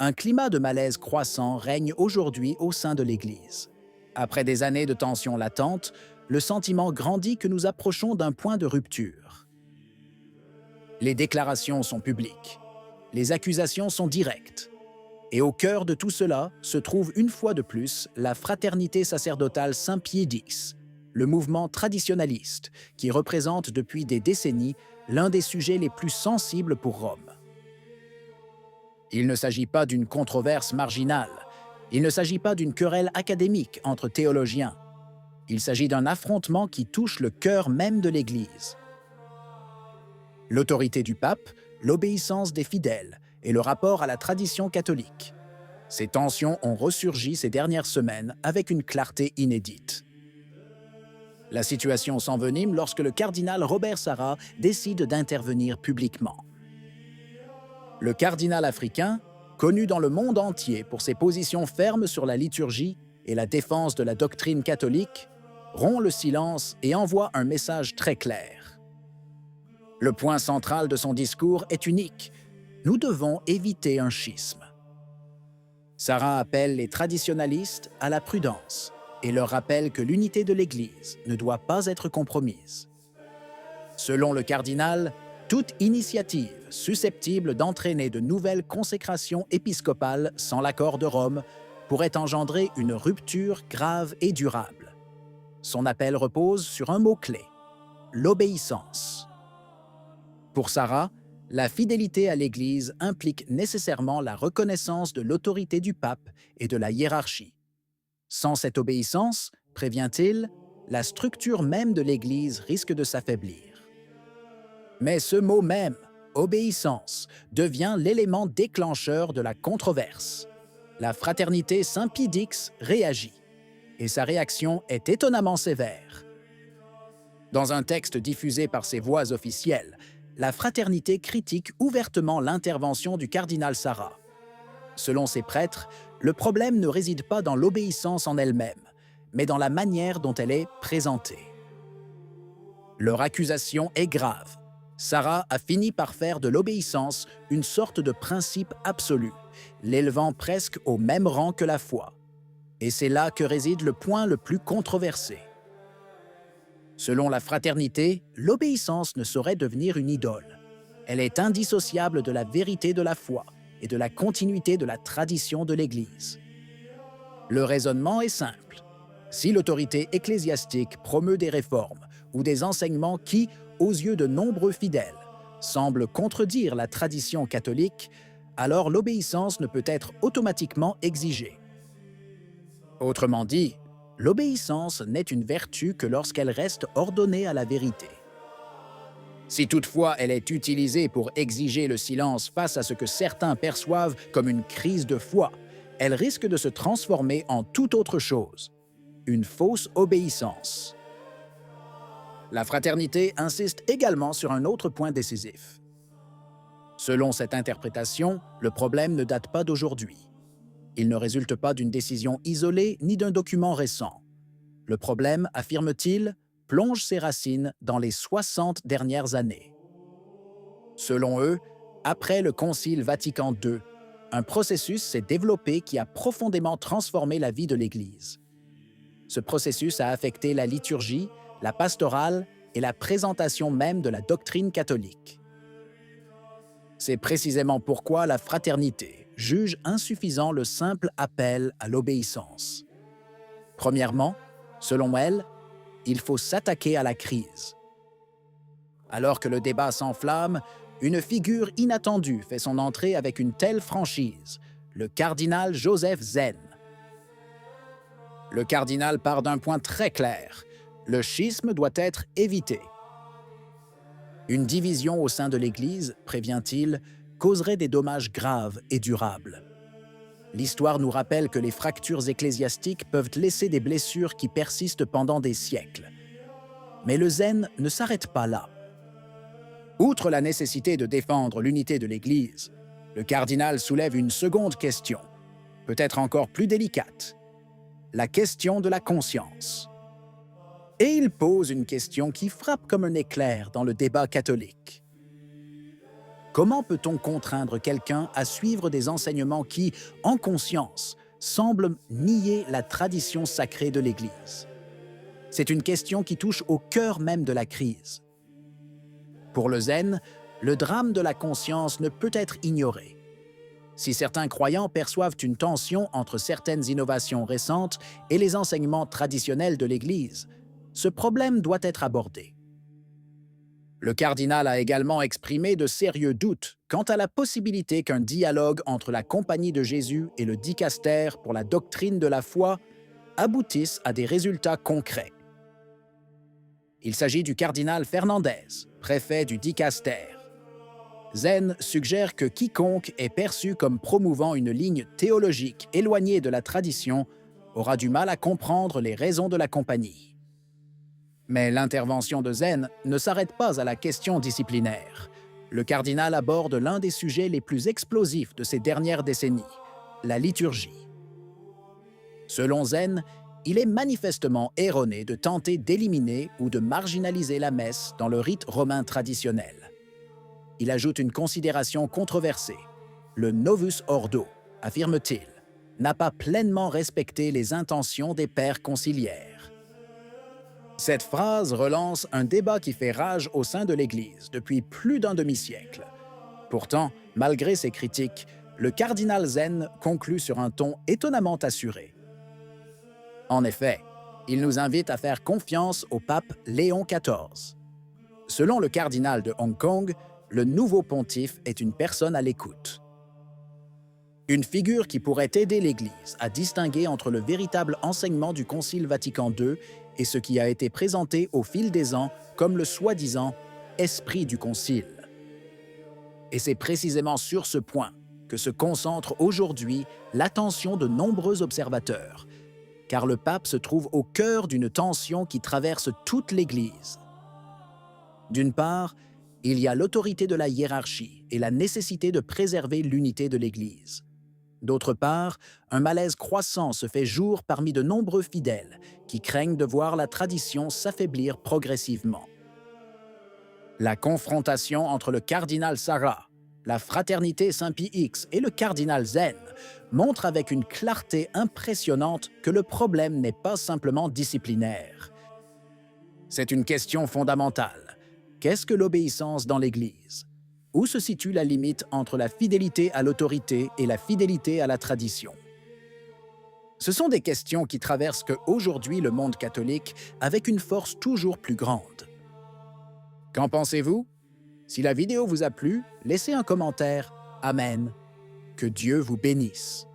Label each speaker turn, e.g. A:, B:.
A: Un climat de malaise croissant règne aujourd'hui au sein de l'Église. Après des années de tensions latentes, le sentiment grandit que nous approchons d'un point de rupture. Les déclarations sont publiques, les accusations sont directes. Et au cœur de tout cela se trouve une fois de plus la fraternité sacerdotale Saint-Pie X, le mouvement traditionnaliste qui représente depuis des décennies l'un des sujets les plus sensibles pour Rome. Il ne s'agit pas d'une controverse marginale, il ne s'agit pas d'une querelle académique entre théologiens, il s'agit d'un affrontement qui touche le cœur même de l'Église. L'autorité du pape, l'obéissance des fidèles et le rapport à la tradition catholique. Ces tensions ont ressurgi ces dernières semaines avec une clarté inédite. La situation s'envenime lorsque le cardinal Robert Sarra décide d'intervenir publiquement. Le cardinal africain, connu dans le monde entier pour ses positions fermes sur la liturgie et la défense de la doctrine catholique, rompt le silence et envoie un message très clair. Le point central de son discours est unique. Nous devons éviter un schisme. Sarra appelle les traditionalistes à la prudence et leur rappelle que l'unité de l'Église ne doit pas être compromise. Selon le cardinal, toute initiative susceptible d'entraîner de nouvelles consécrations épiscopales sans l'accord de Rome pourrait engendrer une rupture grave et durable. Son appel repose sur un mot-clé, l'obéissance. Pour Sarra, la fidélité à l'Église implique nécessairement la reconnaissance de l'autorité du pape et de la hiérarchie. Sans cette obéissance, prévient-il, la structure même de l'Église risque de s'affaiblir. Mais ce mot même, obéissance, devient l'élément déclencheur de la controverse. La fraternité Saint-Pie X réagit, et sa réaction est étonnamment sévère. Dans un texte diffusé par ses voix officielles, la fraternité critique ouvertement l'intervention du cardinal Sarra. Selon ses prêtres, le problème ne réside pas dans l'obéissance en elle-même, mais dans la manière dont elle est présentée. Leur accusation est grave. Sarra a fini par faire de l'obéissance une sorte de principe absolu, l'élevant presque au même rang que la foi. Et c'est là que réside le point le plus controversé. Selon la fraternité, l'obéissance ne saurait devenir une idole. Elle est indissociable de la vérité de la foi et de la continuité de la tradition de l'Église. Le raisonnement est simple. Si l'autorité ecclésiastique promeut des réformes ou des enseignements qui, aux yeux de nombreux fidèles, semblent contredire la tradition catholique, alors l'obéissance ne peut être automatiquement exigée. Autrement dit, l'obéissance n'est une vertu que lorsqu'elle reste ordonnée à la vérité. Si toutefois elle est utilisée pour exiger le silence face à ce que certains perçoivent comme une crise de foi, elle risque de se transformer en toute autre chose, une fausse obéissance. La fraternité insiste également sur un autre point décisif. Selon cette interprétation, le problème ne date pas d'aujourd'hui. Il ne résulte pas d'une décision isolée ni d'un document récent. Le problème, affirme-t-il, plonge ses racines dans les 60 dernières années. Selon eux, après le Concile Vatican II, un processus s'est développé qui a profondément transformé la vie de l'Église. Ce processus a affecté la liturgie, la pastorale et la présentation même de la doctrine catholique. C'est précisément pourquoi la fraternité juge insuffisant le simple appel à l'obéissance. Premièrement, selon elle, il faut s'attaquer à la crise. Alors que le débat s'enflamme, une figure inattendue fait son entrée avec une telle franchise, le cardinal Joseph Zen. Le cardinal part d'un point très clair. Le schisme doit être évité. Une division au sein de l'Église, prévient-il, causerait des dommages graves et durables. L'histoire nous rappelle que les fractures ecclésiastiques peuvent laisser des blessures qui persistent pendant des siècles. Mais le zen ne s'arrête pas là. Outre la nécessité de défendre l'unité de l'Église, le cardinal soulève une seconde question, peut-être encore plus délicate, la question de la conscience. Et il pose une question qui frappe comme un éclair dans le débat catholique. Comment peut-on contraindre quelqu'un à suivre des enseignements qui, en conscience, semblent nier la tradition sacrée de l'Église? C'est une question qui touche au cœur même de la crise. Pour le zen, le drame de la conscience ne peut être ignoré. Si certains croyants perçoivent une tension entre certaines innovations récentes et les enseignements traditionnels de l'Église, ce problème doit être abordé. Le cardinal a également exprimé de sérieux doutes quant à la possibilité qu'un dialogue entre la Compagnie de Jésus et le dicaster pour la doctrine de la foi aboutisse à des résultats concrets. Il s'agit du cardinal Fernandez, préfet du dicaster. Zen suggère que quiconque est perçu comme promouvant une ligne théologique éloignée de la tradition aura du mal à comprendre les raisons de la compagnie. Mais l'intervention de Zen ne s'arrête pas à la question disciplinaire. Le cardinal aborde l'un des sujets les plus explosifs de ces dernières décennies, la liturgie. Selon Zen, il est manifestement erroné de tenter d'éliminer ou de marginaliser la messe dans le rite romain traditionnel. Il ajoute une considération controversée. Le Novus Ordo, affirme-t-il, n'a pas pleinement respecté les intentions des pères conciliaires. Cette phrase relance un débat qui fait rage au sein de l'Église depuis plus d'un demi-siècle. Pourtant, malgré ces critiques, le cardinal Zen conclut sur un ton étonnamment assuré. En effet, il nous invite à faire confiance au pape Léon XIV. Selon le cardinal de Hong Kong, le nouveau pontife est une personne à l'écoute. Une figure qui pourrait aider l'Église à distinguer entre le véritable enseignement du Concile Vatican II et ce qui a été présenté au fil des ans comme le soi-disant « esprit du Concile ». Et c'est précisément sur ce point que se concentre aujourd'hui l'attention de nombreux observateurs, car le pape se trouve au cœur d'une tension qui traverse toute l'Église. D'une part, il y a l'autorité de la hiérarchie et la nécessité de préserver l'unité de l'Église. D'autre part, un malaise croissant se fait jour parmi de nombreux fidèles qui craignent de voir la tradition s'affaiblir progressivement. La confrontation entre le cardinal Sarah, la fraternité Saint-Pie X et le cardinal Zen montre avec une clarté impressionnante que le problème n'est pas simplement disciplinaire. C'est une question fondamentale. Qu'est-ce que l'obéissance dans l'Église? Où se situe la limite entre la fidélité à l'autorité et la fidélité à la tradition? Ce sont des questions qui traversent aujourd'hui le monde catholique avec une force toujours plus grande. Qu'en pensez-vous? Si la vidéo vous a plu, laissez un commentaire. Amen. Que Dieu vous bénisse.